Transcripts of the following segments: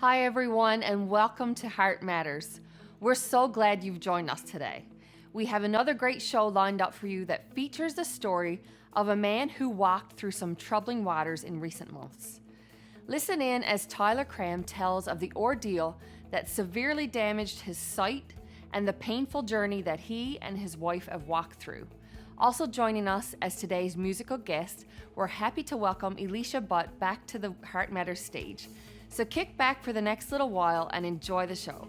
Hi, everyone, and welcome to Heart Matters. We're so glad you've joined us today. We have another great show lined up for you that features the story of a man who walked through some troubling waters in recent months. Listen in as Tyler Cramm tells of the ordeal that severely damaged his sight and the painful journey that he and his wife have walked through. Also joining us as today's musical guest, we're happy to welcome Eleshia Butt back to the Heart Matters stage. So kick back for the next little while and enjoy the show.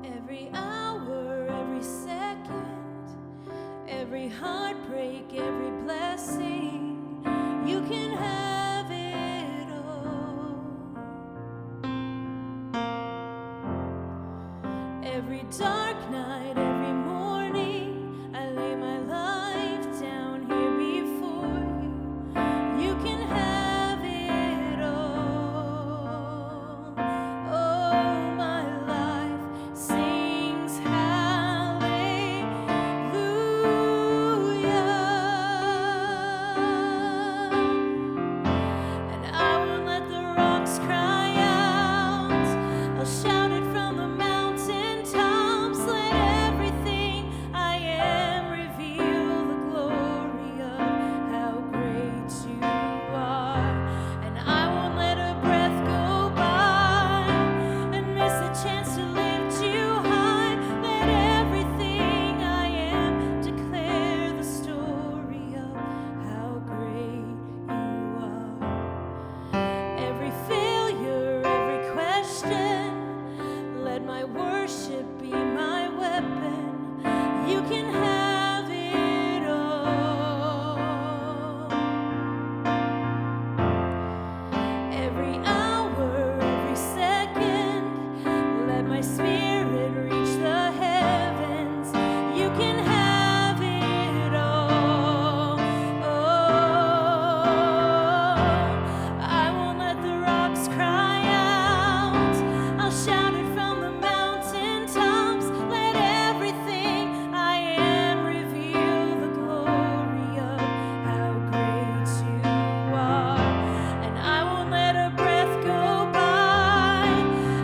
Every hour, every second, every heartbreak, every blessing, you can have it all. Every dark night, every morning, I lay my life down here before you. You can have it all. Oh, my life sings hallelujah, and I won't let the rocks cry out. I'll shout it from the mountain tops. Let everything I am reveal the glory of how great you are. And I won't let a breath go by and miss a chance to lift you high. Let everything I am declare the story of how great you are. Every failure, every question, let my worship be my weapon. You can have it all. Every hour, every second, let my spirit reach the heavens. You can have it all. Oh, I won't let the rocks cry out. I'll shout it from the mountain tops. Let everything I am reveal the glory of how great you are. And I won't let a breath go by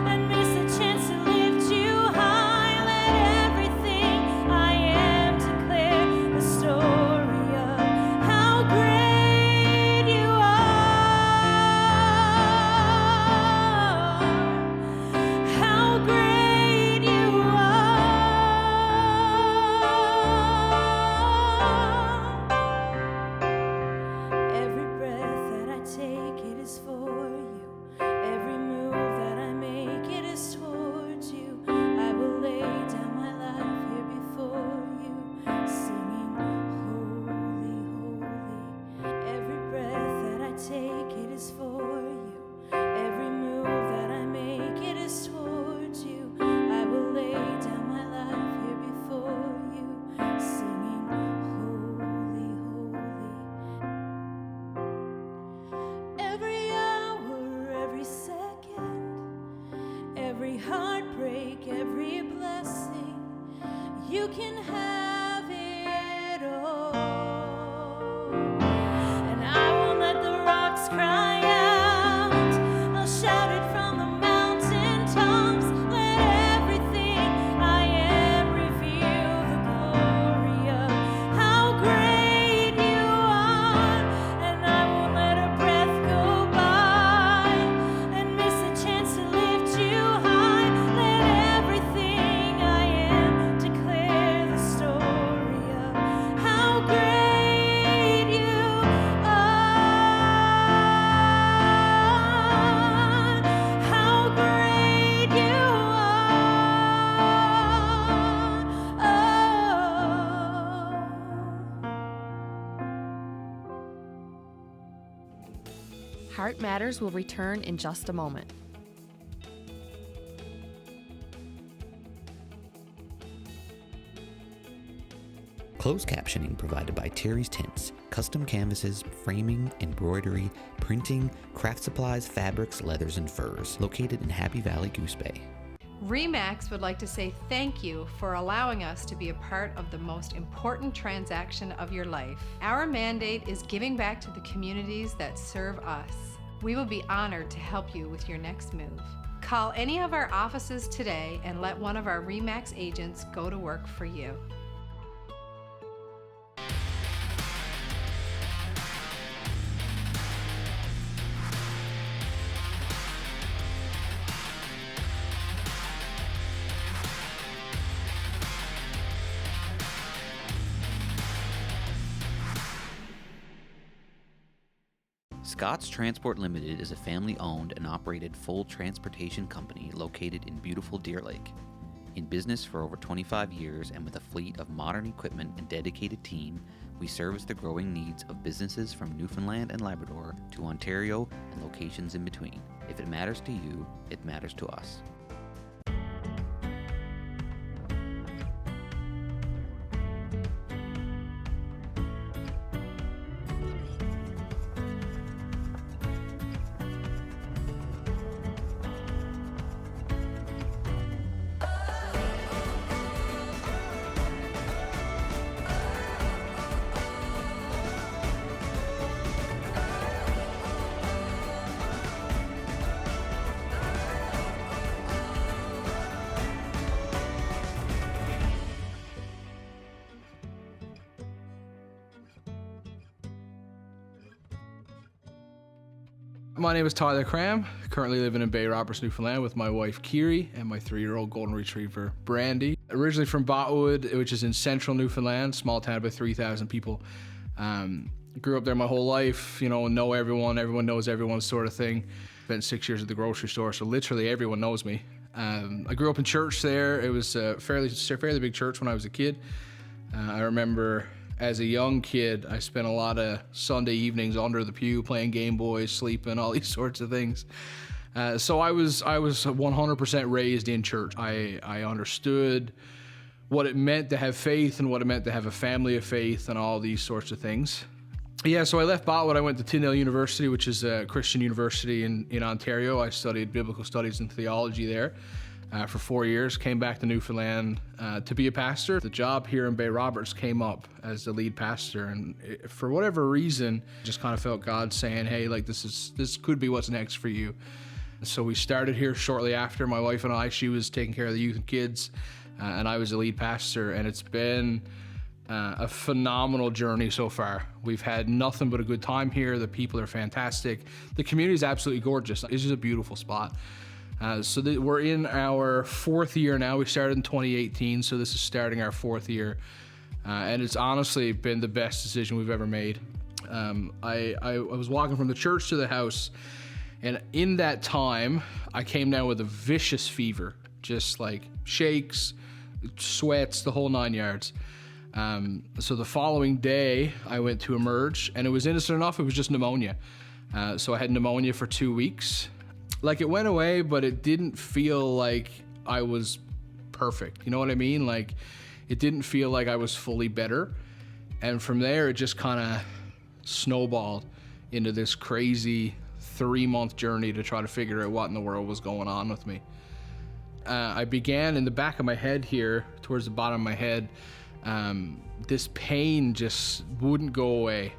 and miss a chance to lift you high. Let everything I am declare the story of how great you are. How great you are. Every breath that I take, it is for you. Every move that I make, it is towards you. I will lay down my life here before you, singing holy, holy. Every breath that I take, it is for you. Every move that I make, it is towards you. I will lay down my life here before you, singing holy, holy. Every hour, every second, every heartbreak, every blessing, you can have it all. And I won't let the rocks cry out. I'll shout it from the mountain tops. Let everything I am reveal the glory of how great you are. And I won't let a breath go by and miss a chance to lift you high. Let everything I am declare the story of how great you are. How great you are. Heart Matters will return in just a moment. Closed captioning provided by Terry's Tints, custom canvases, framing, embroidery, printing, craft supplies, fabrics, leathers, and furs. Located in Happy Valley, Goose Bay. RE/MAX would like to say thank you for allowing us to be a part of the most important transaction of your life. Our mandate is giving back to the communities that serve us. We will be honored to help you with your next move. Call any of our offices today and let one of our RE/MAX agents go to work for you. Scott's Transport Limited is a family-owned and operated full transportation company located in beautiful Deer Lake. In business for over 25 years and with a fleet of modern equipment and dedicated team, we service the growing needs of businesses from Newfoundland and Labrador to Ontario and locations in between. If it matters to you, it matters to us. My name is Tyler Cramm, currently living in Bay Roberts, Newfoundland with my wife Kiri and my 3-year-old golden retriever Brandy. Originally from Botwood, which is in central Newfoundland, small town about 3,000 people. Grew up there my whole life, know everyone knows everyone sort of thing. Spent 6 years at the grocery store, so literally everyone knows me. I grew up in church there. It was a fairly big church when I was a kid. I remember as a young kid, I spent a lot of Sunday evenings under the pew playing Game Boys, sleeping, all these sorts of things. So I was 100% raised in church. I understood what it meant to have faith and what it meant to have a family of faith and all these sorts of things. Yeah, so I left Botwood. I went to Tyndale University, which is a Christian university in Ontario. I studied biblical studies and theology there for 4 years. Came back to Newfoundland to be a pastor. The job here in Bay Roberts came up as the lead pastor, and for whatever reason, just kind of felt God saying, "Hey, like this could be what's next for you." So we started here shortly after. My wife and I, she was taking care of the youth and kids, and I was the lead pastor, and it's been a phenomenal journey so far. We've had nothing but a good time here. The people are fantastic. The community is absolutely gorgeous. It's just a beautiful spot. So we're in our 4th year now. We started in 2018, so this is starting our 4th year. And it's honestly been the best decision we've ever made. I was walking from the church to the house, and in that time, I came down with a vicious fever, just like shakes, sweats, the whole 9 yards. So the following day, I went to emerge, and it was innocent enough. It was just pneumonia. So I had pneumonia for 2 weeks. Like, it went away, but it didn't feel like I was perfect. You know what I mean? Like, it didn't feel like I was fully better. And from there, it just kind of snowballed into this crazy 3-month journey to try to figure out what in the world was going on with me. I began in the back of my head here, towards the bottom of my head. This pain just wouldn't go away.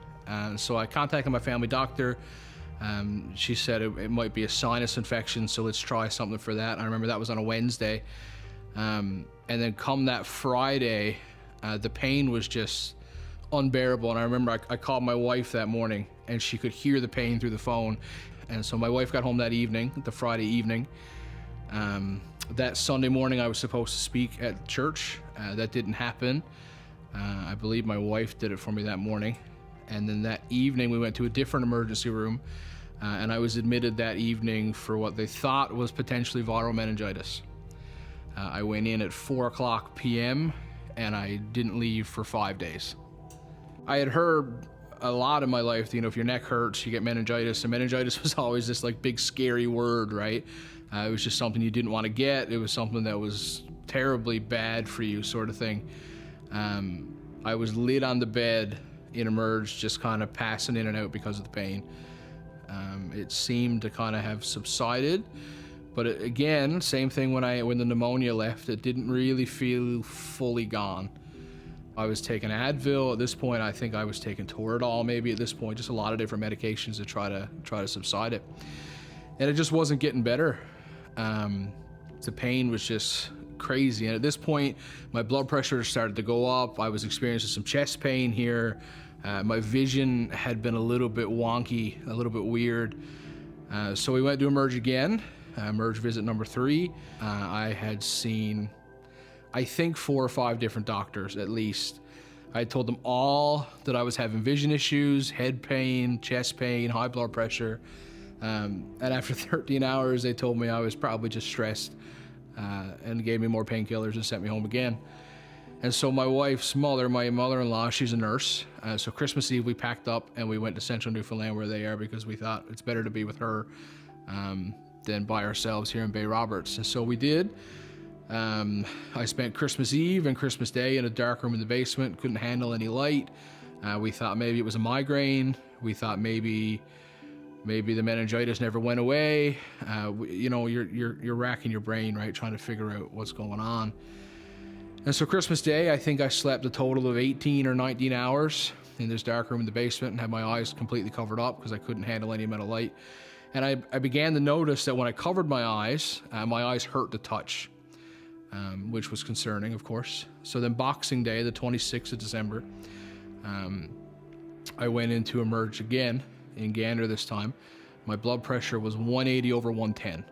So I contacted my family doctor. She said it might be a sinus infection, so let's try something for that. I remember that was on a Wednesday. And then come that Friday, the pain was just unbearable. And I remember I called my wife that morning, and she could hear the pain through the phone. And so my wife got home that evening, the Friday evening. That Sunday morning, I was supposed to speak at church. That didn't happen. I believe my wife did it for me that morning. And then that evening, we went to a different emergency room, and I was admitted that evening for what they thought was potentially viral meningitis. I went in at 4:00 p.m., and I didn't leave for 5 days. I had heard a lot in my life, if your neck hurts, you get meningitis, and meningitis was always this like big scary word, right? It was just something you didn't want to get. It was something that was terribly bad for you, sort of thing. I was laid on the bed in Emerge, just kind of passing in and out because of the pain. It seemed to kind of have subsided, but again, same thing when the pneumonia left, it didn't really feel fully gone. I was taking Advil. At this point, I think I was taking Toradol maybe at this point, just a lot of different medications to try to subside it. And it just wasn't getting better. The pain was just crazy. And at this point, my blood pressure started to go up. I was experiencing some chest pain here. My vision had been a little bit wonky, a little bit weird. So we went to Emerge again, Emerge visit number 3. I had seen, I think, 4 or 5 different doctors at least. I told them all that I was having vision issues, head pain, chest pain, high blood pressure. And after 13 hours, they told me I was probably just stressed, and gave me more painkillers and sent me home again. And so my wife's mother, my mother-in-law, she's a nurse. So Christmas Eve, we packed up and we went to central Newfoundland where they are, because we thought it's better to be with her than by ourselves here in Bay Roberts. And so we did. I spent Christmas Eve and Christmas Day in a dark room in the basement, couldn't handle any light. We thought maybe it was a migraine. We thought maybe the meningitis never went away. You're racking your brain, right, trying to figure out what's going on. And so Christmas Day, I think I slept a total of 18 or 19 hours in this dark room in the basement and had my eyes completely covered up because I couldn't handle any amount of light. And I began to notice that when I covered my eyes hurt to touch, which was concerning, of course. So then Boxing Day, the 26th of December, I went into Emerge again, in Gander this time. My blood pressure was 180 over 110.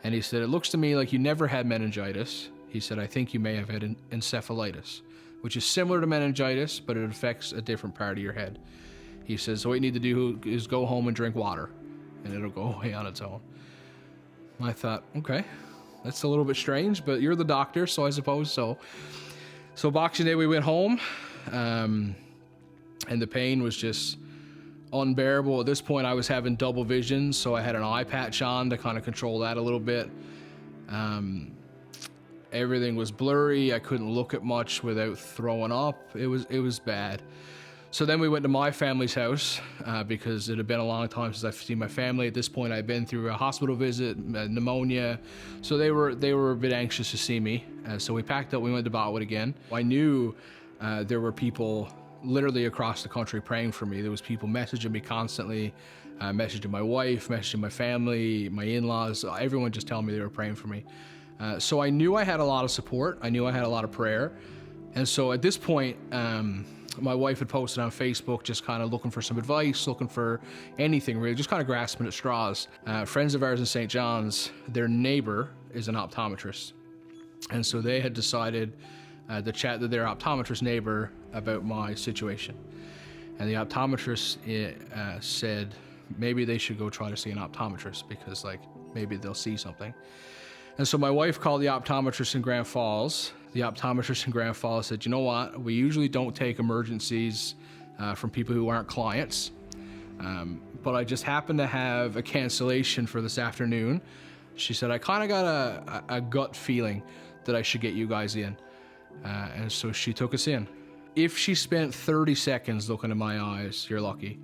And he said, it looks to me like you never had meningitis. He said, I think you may have had encephalitis, which is similar to meningitis, but it affects a different part of your head. He says, so what you need to do is go home and drink water, and it'll go away on its own. I thought, okay, that's a little bit strange, but you're the doctor, so I suppose so. So Boxing Day, we went home, and the pain was just unbearable. At this point, I was having double vision, so I had an eye patch on to kind of control that a little bit. Everything was blurry. I couldn't look at much without throwing up. It was bad. So then we went to my family's house because it had been a long time since I've seen my family. At this point, I'd been through a hospital visit, pneumonia, so they were a bit anxious to see me. So we packed up. We went to Botwood again. I knew there were people literally across the country praying for me. There was people messaging me constantly, messaging my wife, messaging my family, my in-laws, everyone just telling me they were praying for me. So I knew I had a lot of support. I knew I had a lot of prayer. And so at this point, my wife had posted on Facebook just kind of looking for some advice, looking for anything really, just kind of grasping at straws. Friends of ours in St. John's, their neighbor is an optometrist. And so they had decided to chat to their optometrist neighbor about my situation. And the optometrist said maybe they should go try to see an optometrist because maybe they'll see something. And so my wife called the optometrist in Grand Falls. The optometrist in Grand Falls said, you know what, we usually don't take emergencies from people who aren't clients. But I just happened to have a cancellation for this afternoon. She said, I kind of got a gut feeling that I should get you guys in. And so she took us in. If she spent 30 seconds looking in my eyes, you're lucky.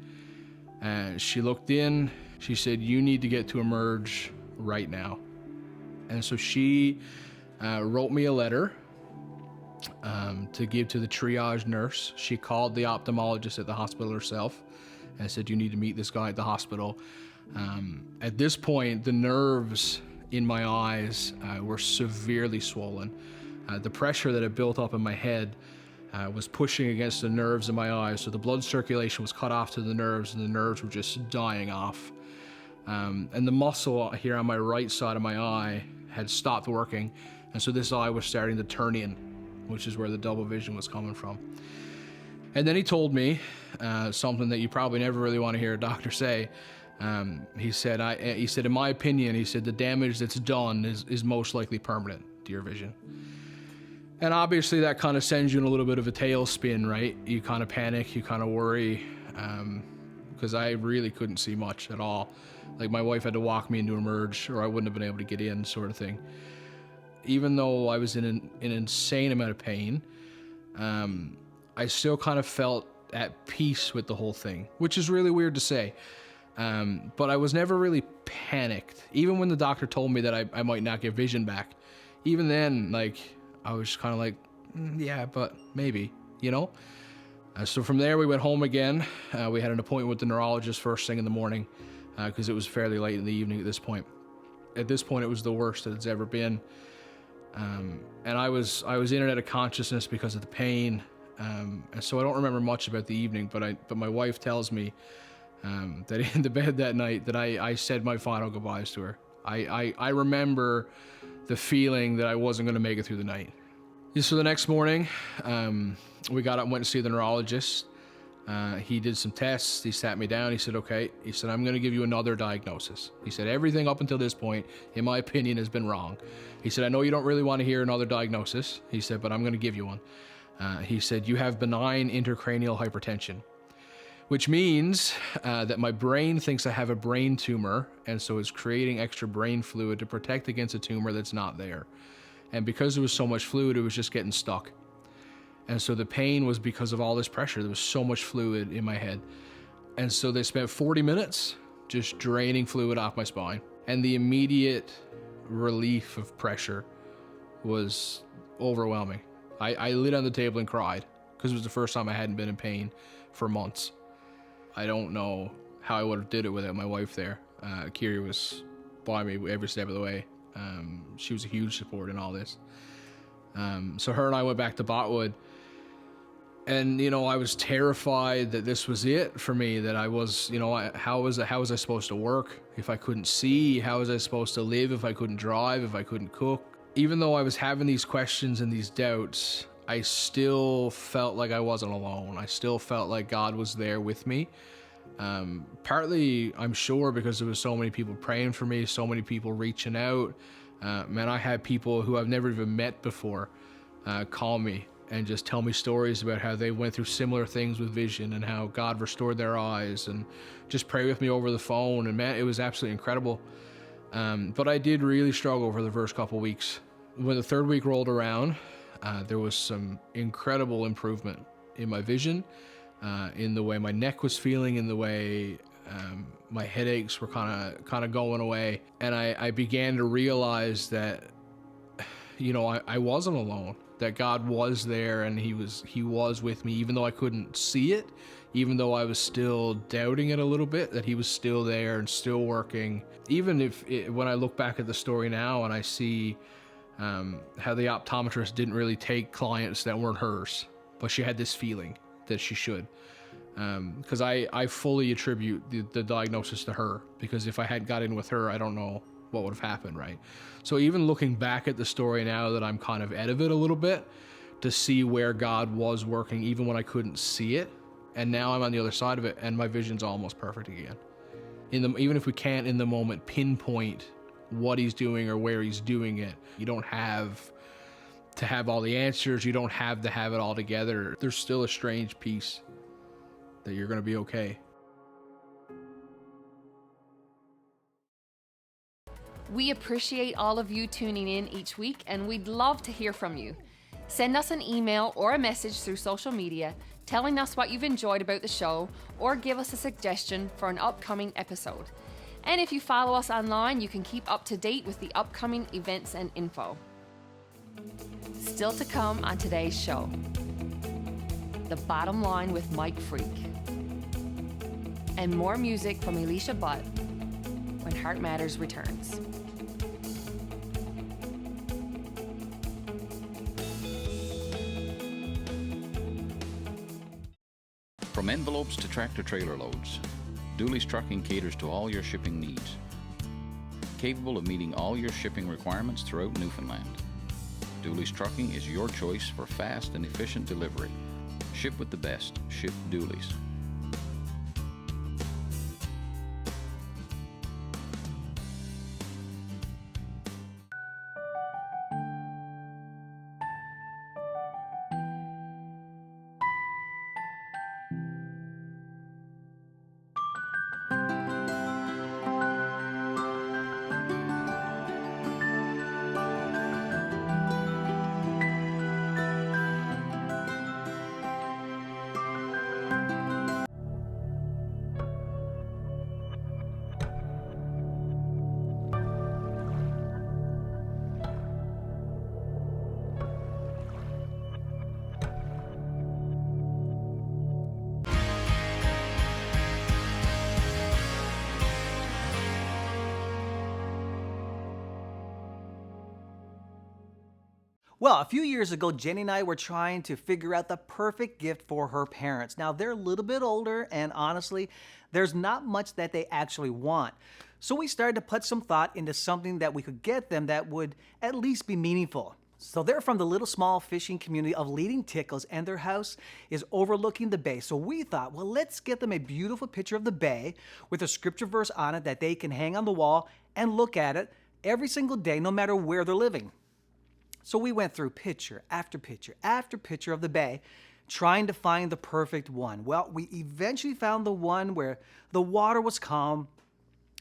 And she looked in, she said, you need to get to Emerge right now. And so she wrote me a letter to give to the triage nurse. She called the ophthalmologist at the hospital herself and said, you need to meet this guy at the hospital. At this point, the nerves in my eyes were severely swollen. The pressure that had built up in my head was pushing against the nerves in my eyes, so the blood circulation was cut off to the nerves, and the nerves were just dying off. And the muscle here on my right side of my eye had stopped working, and so this eye was starting to turn in, which is where the double vision was coming from. And then he told me something that you probably never really want to hear a doctor say. He said, in my opinion, he said the damage that's done is most likely permanent to your vision. And obviously that kind of sends you in a little bit of a tailspin, right? You kind of panic, you kind of worry, because I really couldn't see much at all. My wife had to walk me into Emerge or I wouldn't have been able to get in, sort of thing. Even though I was in an insane amount of pain, I still kind of felt at peace with the whole thing, which is really weird to say. But I was never really panicked. Even when the doctor told me that I might not get vision back, even then, like, I was kind of like, yeah, but maybe, you know? So from there, we went home again. We had an appointment with the neurologist first thing in the morning because it was fairly late in the evening at this point. At this point, it was the worst that it's ever been. And I was in and out of consciousness because of the pain. And so I don't remember much about the evening, but my wife tells me that in the bed that night that I said my final goodbyes to her. I remember the feeling that I wasn't going to make it through the night. So the next morning, we got up and went to see the neurologist. He did some tests. He sat me down. He said, okay. He said, I'm going to give you another diagnosis. He said, everything up until this point, in my opinion, has been wrong. He said, I know you don't really want to hear another diagnosis. He said, but I'm going to give you one. He said, you have benign intracranial hypertension, which means that my brain thinks I have a brain tumor, and so it's creating extra brain fluid to protect against a tumor that's not there. And because there was so much fluid, it was just getting stuck. And so the pain was because of all this pressure. There was so much fluid in my head. And so they spent 40 minutes just draining fluid off my spine. And the immediate relief of pressure was overwhelming. I lit on the table and cried because it was the first time I hadn't been in pain for months. I don't know how I would have did it without my wife there. Kiri was by me every step of the way. She was a huge support in all this. So her and I went back to Botwood. And, you know, I was terrified that this was it for me, that I was, you know, how was I supposed to work if I couldn't see? How was I supposed to live if I couldn't drive, if I couldn't cook? Even though I was having these questions and these doubts, I still felt like I wasn't alone. I still felt like God was there with me. Partly, I'm sure, because there was so many people praying for me, so many people reaching out. Man, I had people who I've never even met before call me and just tell me stories about how they went through similar things with vision and how God restored their eyes, and just pray with me over the phone. And man, it was absolutely incredible. But I did really struggle for the first couple weeks. When the third week rolled around, there was some incredible improvement in my vision, in the way my neck was feeling, in the way my headaches were kind of going away. And I began to realize that, you know, I wasn't alone, that God was there, and he was with me, even though I couldn't see it, even though I was still doubting it a little bit, that he was still there and still working. Even when I look back at the story now and I see how the optometrist didn't really take clients that weren't hers, but she had this feeling that she should. Because I fully attribute the diagnosis to her, because if I had got in with her, I don't know what would have happened, right? So even looking back at the story now that I'm kind of out of it a little bit, to see where God was working even when I couldn't see it, and now I'm on the other side of it and my vision's almost perfect again. Even if we can't in the moment pinpoint what he's doing or where he's doing it, you don't have to have all the answers, you don't have to have it all together. There's still a strange peace that you're going to be okay. We appreciate all of you tuning in each week, and we'd love to hear from you. Send us an email or a message through social media telling us what you've enjoyed about the show, or give us a suggestion for an upcoming episode. And if you follow us online, you can keep up to date with the upcoming events and info. Still to come on today's show, The Bottom Line with Mike Freake, and more music from Eleshia Butt when Heart Matters returns. From envelopes to tractor-trailer loads, Dooley's Trucking caters to all your shipping needs. Capable of meeting all your shipping requirements throughout Newfoundland, Dooley's Trucking is your choice for fast and efficient delivery. Ship with the best. Ship Dooley's. Well, a few years ago, Jenny and I were trying to figure out the perfect gift for her parents. Now, they're a little bit older, and honestly, there's not much that they actually want. So we started to put some thought into something that we could get them that would at least be meaningful. So they're from the little small fishing community of Leading Tickles, and their house is overlooking the bay. So we thought, well, let's get them a beautiful picture of the bay with a scripture verse on it that they can hang on the wall and look at it every single day, no matter where they're living. So we went through picture after picture after picture of the bay, trying to find the perfect one. Well, we eventually found the one where the water was calm,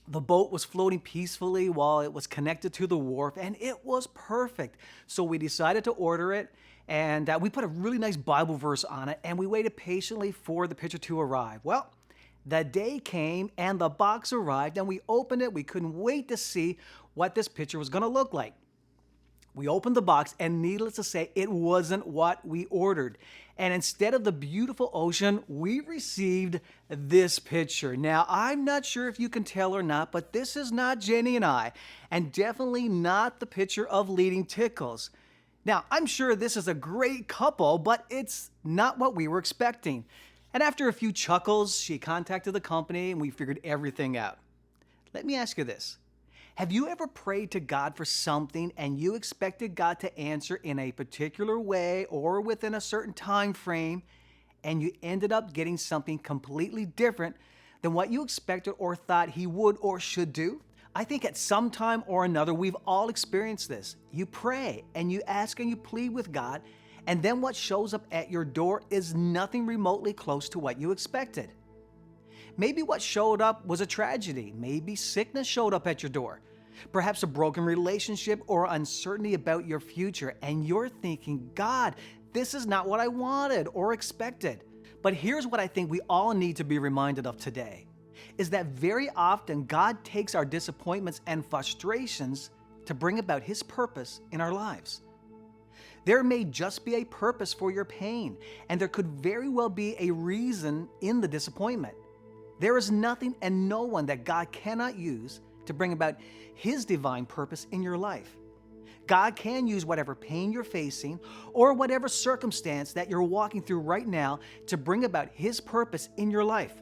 the boat was floating peacefully while it was connected to the wharf, and it was perfect. So we decided to order it, and we put a really nice Bible verse on it, and we waited patiently for the picture to arrive. Well, the day came, and the box arrived, and we opened it. We couldn't wait to see what this picture was going to look like. We opened the box, and needless to say, it wasn't what we ordered. And instead of the beautiful ocean, we received this picture. Now, I'm not sure if you can tell or not, but this is not Jenny and I, and definitely not the picture of Leading Tickles. Now, I'm sure this is a great couple, but it's not what we were expecting. And after a few chuckles, she contacted the company, and we figured everything out. Let me ask you this. Have you ever prayed to God for something and you expected God to answer in a particular way or within a certain time frame, and you ended up getting something completely different than what you expected or thought He would or should do? I think at some time or another we've all experienced this. You pray and you ask and you plead with God, and then what shows up at your door is nothing remotely close to what you expected. Maybe what showed up was a tragedy. Maybe sickness showed up at your door. Perhaps a broken relationship or uncertainty about your future, and you're thinking, God, this is not what I wanted or expected. But here's what I think we all need to be reminded of today, is that very often God takes our disappointments and frustrations to bring about His purpose in our lives. There may just be a purpose for your pain, and there could very well be a reason in the disappointment. There is nothing and no one that God cannot use to bring about His divine purpose in your life. God can use whatever pain you're facing or whatever circumstance that you're walking through right now to bring about His purpose in your life.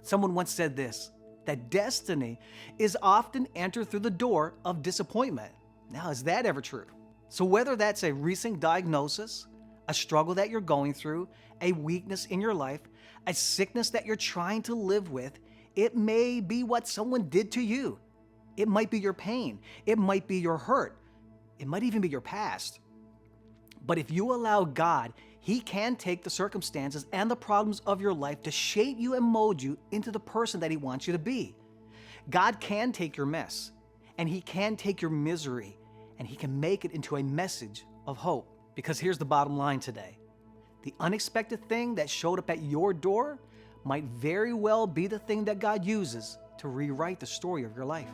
Someone once said this, that destiny is often entered through the door of disappointment. Now, is that ever true? So whether that's a recent diagnosis, a struggle that you're going through, a weakness in your life, a sickness that you're trying to live with, it may be what someone did to you. It might be your pain. It might be your hurt. It might even be your past. But if you allow God, He can take the circumstances and the problems of your life to shape you and mold you into the person that He wants you to be. God can take your mess, and He can take your misery, and He can make it into a message of hope. Because here's the bottom line today. The unexpected thing that showed up at your door might very well be the thing that God uses to rewrite the story of your life.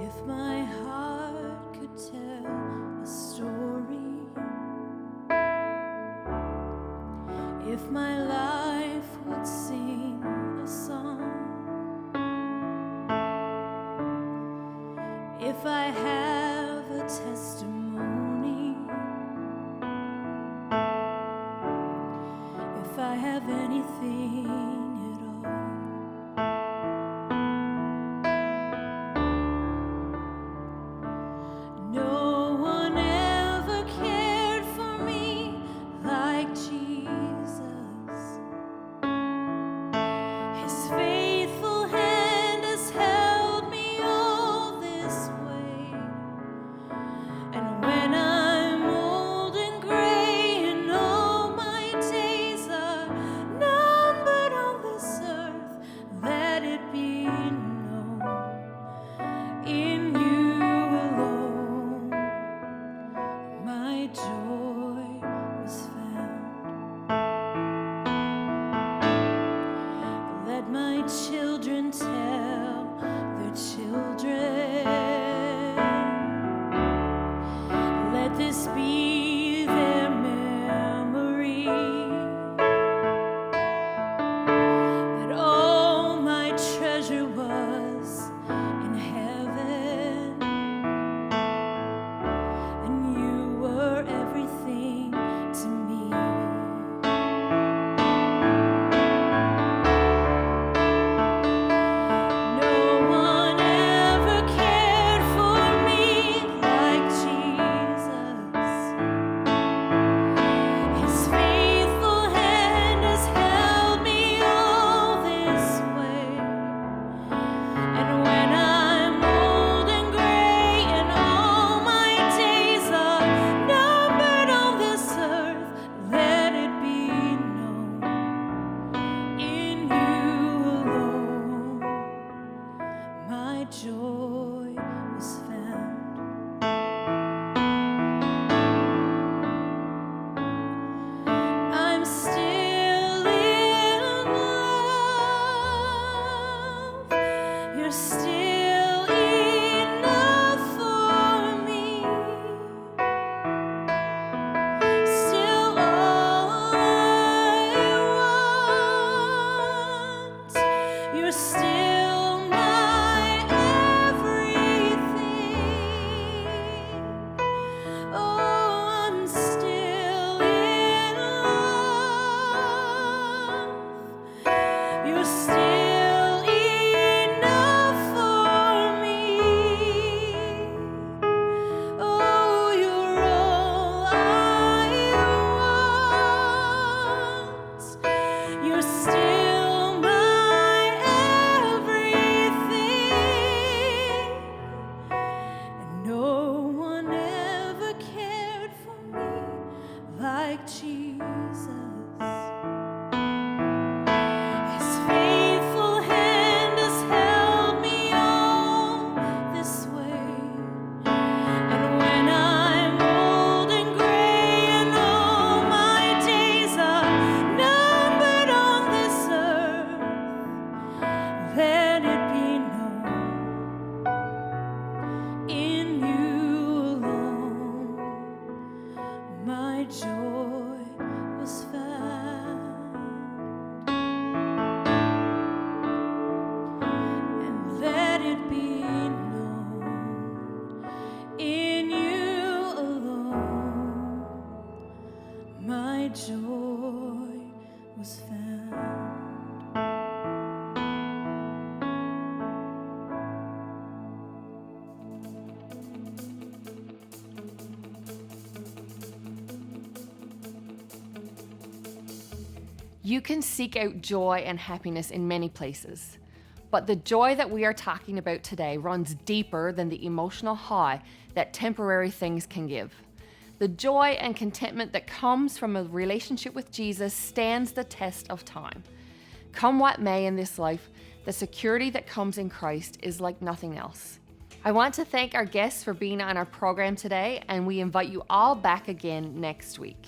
If my heart could tell a story, if my life would sing a song, if I have a testimony, if I have anything at all, no one ever cared for me like Jesus. His faithful hand has held me all this way. And when I'm old and gray and all my days are numbered on this earth, let it be known, in you alone my joy was found. Let my children tell their children, let this be their memory. my joy was found. And let it be known in you alone, my joy was found. You can seek out joy and happiness in many places, but the joy that we are talking about today runs deeper than the emotional high that temporary things can give. The joy and contentment that comes from a relationship with Jesus stands the test of time. Come what may in this life, the security that comes in Christ is like nothing else. I want to thank our guests for being on our program today, and we invite you all back again next week.